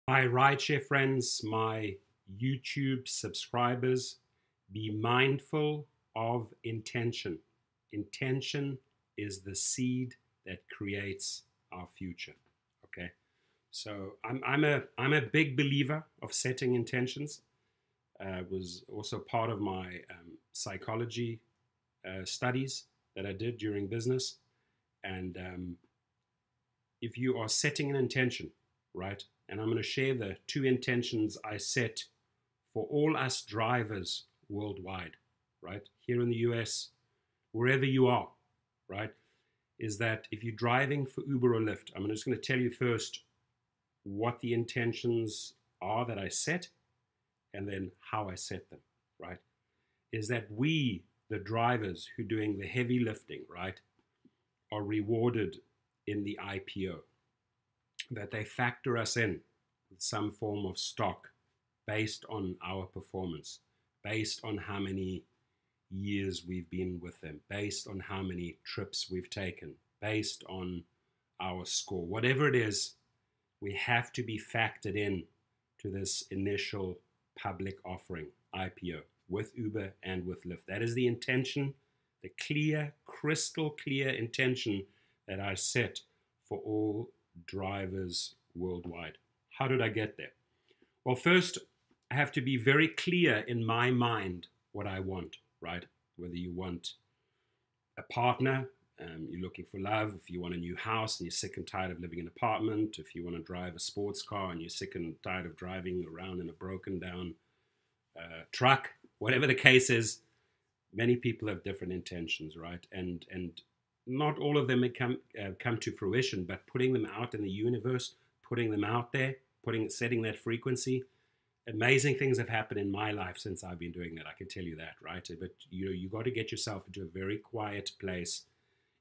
My Rideshare friends, my YouTube subscribers, be mindful of intention. Intention is the seed that creates our future. Okay, so I'm a big believer of setting intentions. Was also part of my psychology studies that I did during business, and if you are setting an intention, right? And I'm going to share the two intentions I set for all us drivers worldwide, right? Here in the US, wherever you are, right? Is that if you're driving for Uber or Lyft, I'm just going to tell you first what the intentions are that I set and then how I set them, right? Is that we, the drivers who are doing the heavy lifting, right, are rewarded in the IPO, that they factor us in with some form of stock based on our performance, based on how many years we've been with them, based on how many trips we've taken, based on our score. Whatever it is, we have to be factored in to this initial public offering, IPO, with Uber and with Lyft. That is the intention, the clear, crystal clear intention that I set for all drivers worldwide. How did I get there? Well, first, I have to be very clear in my mind what I want, right? Whether you want a partner, you're looking for love, if you want a new house and you're sick and tired of living in an apartment, if you want to drive a sports car and you're sick and tired of driving around in a broken down truck, whatever the case is, many people have different intentions, right? And not all of them may come to fruition, but putting them out in the universe, putting them out there, setting that frequency. Amazing things have happened in my life since I've been doing that. I can tell you that, right? But you got to get yourself into a very quiet place,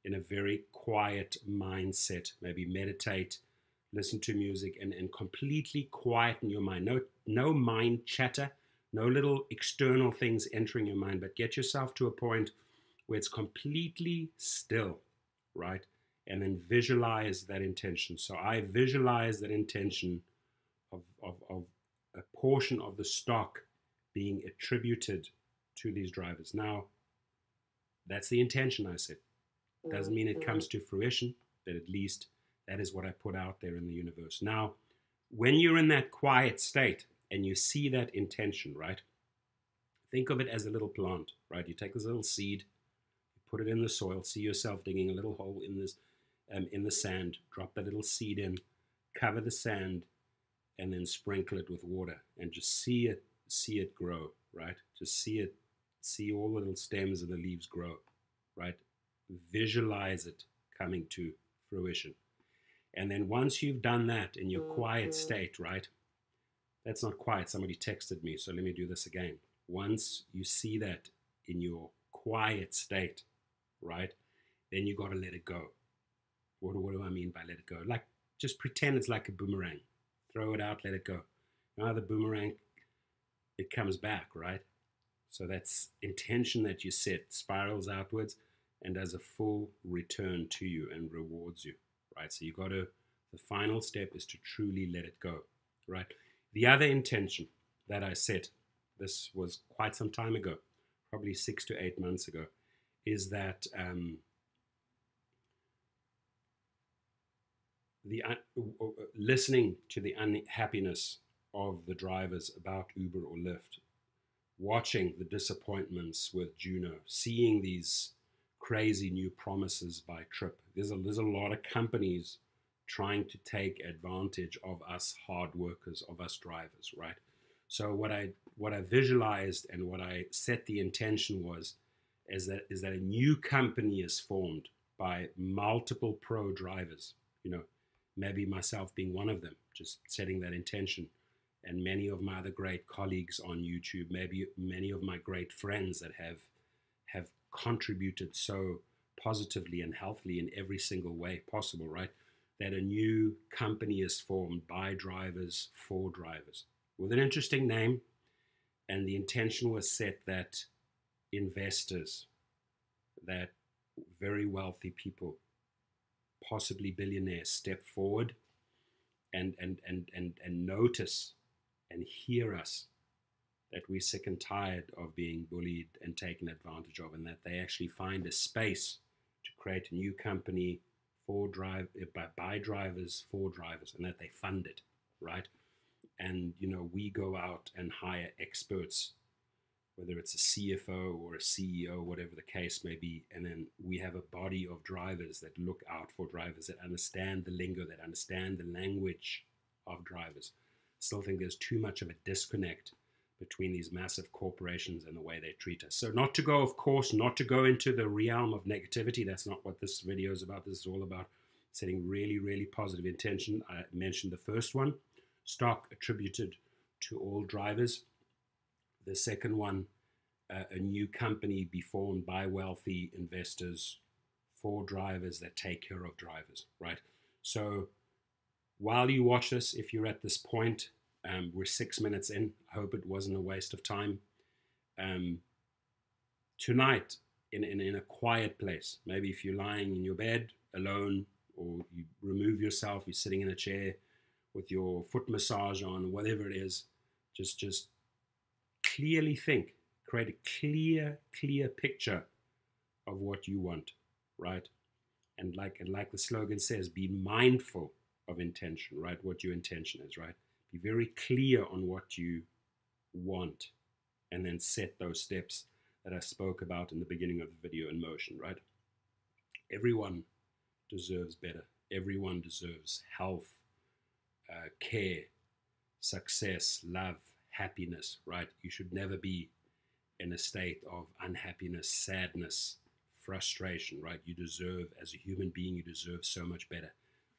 in a very quiet mindset. Maybe meditate, listen to music, and completely quieten your mind. No mind chatter, no little external things entering your mind, but get yourself to a point where it's completely still, right? And then visualize that intention. So I visualize that intention of a portion of the stock being attributed to these drivers. Now, that's the intention I set. Doesn't mean it comes to fruition, but at least that is what I put out there in the universe. Now, when you're in that quiet state and you see that intention, right? Think of it as a little plant, right? You take this little seed, you put it in the soil, see yourself digging a little hole in the sand, drop that little seed in, cover the sand, and then sprinkle it with water, and just see it grow, right? Just see all the little stems and the leaves grow, right? Visualize it coming to fruition. And then once you've done that in your quiet state, right? That's not quiet. Somebody texted me, so let me do this again. Once you see that in your quiet state, right? Then you got to let it go. What do I mean by let it go? Like, just pretend it's like a boomerang. Throw it out, let it go. Now the boomerang, it comes back, right? So that's intention that you set, spirals outwards and does a full return to you and rewards you, right? So the final step is to truly let it go, right? The other intention that I set, this was quite some time ago, probably 6 to 8 months ago, is that listening to the unhappiness of the drivers about Uber or Lyft, watching the disappointments with Juno, seeing these crazy new promises by Trip. There's a lot of companies trying to take advantage of us hard workers, of us drivers, right? So what I visualized and what I set the intention was is that a new company is formed by multiple pro drivers, maybe myself being one of them, just setting that intention. And many of my other great colleagues on YouTube, maybe many of my great friends that have contributed so positively and healthily in every single way possible, right? That a new company is formed by drivers for drivers with an interesting name. And the intention was set that investors, that very wealthy people, possibly billionaires, step forward and notice and hear us, that we're sick and tired of being bullied and taken advantage of, and that they actually find a space to create a new company by drivers for drivers, and that they fund it, right? And we go out and hire experts, whether it's a CFO or a CEO, whatever the case may be, and then we have a body of drivers that look out for drivers, that understand the lingo, that understand the language of drivers. Still think there's too much of a disconnect between these massive corporations and the way they treat us. So not to go into the realm of negativity. That's not what this video is about. This is all about setting really, really positive intention. I mentioned the first one, stock attributed to all drivers. The second one, a new company be formed by wealthy investors for drivers that take care of drivers, right? So while you watch this, if you're at this point, we're 6 minutes in. I hope it wasn't a waste of time. Tonight, in a quiet place, maybe if you're lying in your bed alone, or you remove yourself, you're sitting in a chair with your foot massage on, whatever it is, just clearly think, create a clear picture of what you want, right? And like the slogan says, be mindful of intention, right? What your intention is, right? Be very clear on what you want, and then set those steps that I spoke about in the beginning of the video in motion, right? Everyone deserves better. Everyone deserves health, care, success, love, happiness, right? You should never be in a state of unhappiness, sadness, frustration, right? You deserve, as a human being, you deserve so much better.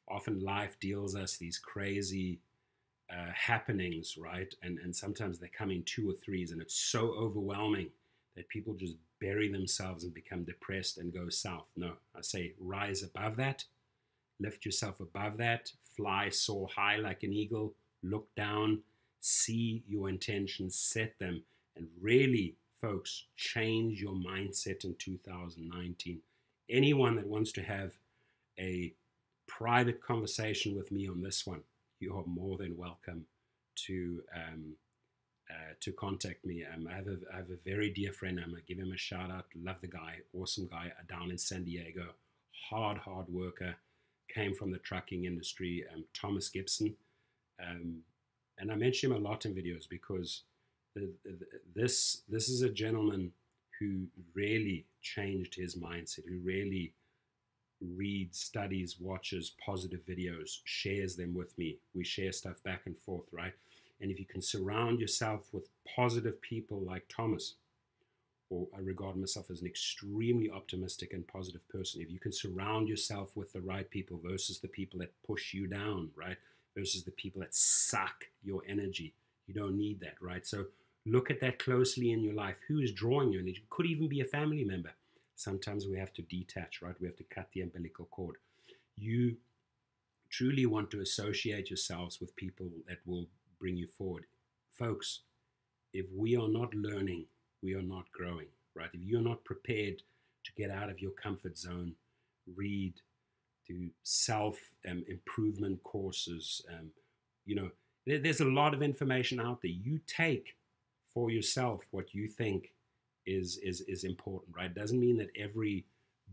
Often life deals us these crazy happenings, right? And sometimes they come in 2 or 3s, and it's so overwhelming that people just bury themselves and become depressed and go south. No, I say rise above that, lift yourself above that, fly, soar high like an eagle, look down, see your intentions, set them, and really, folks, change your mindset in 2019. Anyone that wants to have a private conversation with me on this one, you are more than welcome to contact me. I have a very dear friend. I'm going to give him a shout out. Love the guy. Awesome guy down in San Diego. Hard worker. Came from the trucking industry. Thomas Gibson. And I mention him a lot in videos because this is a gentleman who really changed his mindset, who really reads, studies, watches positive videos, shares them with me. We share stuff back and forth, right? And if you can surround yourself with positive people like Thomas, or I regard myself as an extremely optimistic and positive person, if you can surround yourself with the right people versus the people that push you down, right? Versus the people that suck your energy, you don't need that, right? So look at that closely in your life. Who is drawing you? And it could even be a family member. Sometimes we have to detach, right? We have to cut the umbilical cord. You truly want to associate yourselves with people that will bring you forward. Folks, if we are not learning, we are not growing, right? If you're not prepared to get out of your comfort zone, read, do self-improvement courses, there's a lot of information out there. You take for yourself what you think is important, right? Doesn't mean that every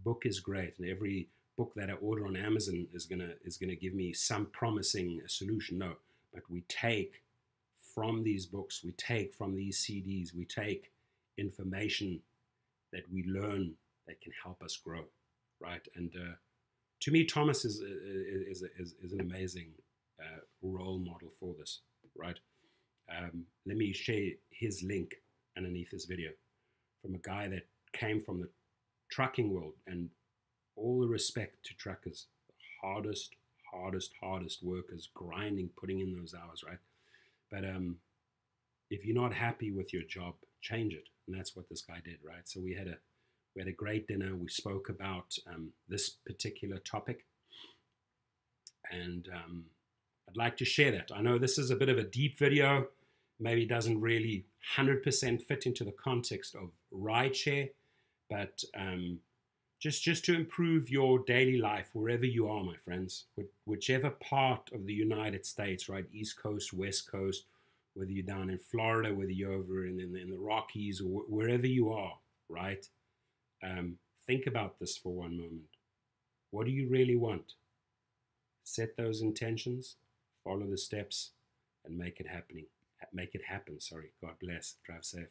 book is great and every book that I order on Amazon is gonna give me some promising solution. No, but we take from these books, we take from these CDs, we take information that we learn that can help us grow, right? And to me, Thomas is an amazing role model for this, right? Let me share his link underneath this video from a guy that came from the trucking world, and all the respect to truckers, the hardest workers, grinding, putting in those hours, right? But if you're not happy with your job, change it, and that's what this guy did, right? So we had a great dinner. We spoke about this particular topic, and I'd like to share that. I know this is a bit of a deep video, maybe doesn't really 100% fit into the context of rideshare, but just to improve your daily life wherever you are, my friends, whichever part of the United States, right? East Coast, West Coast, whether you're down in Florida, whether you're over in the Rockies, or wherever you are, right? Think about this for one moment. What do you really want? Set those intentions, follow the steps, and make it happening. Make it happen. Sorry. God bless. Drive safe.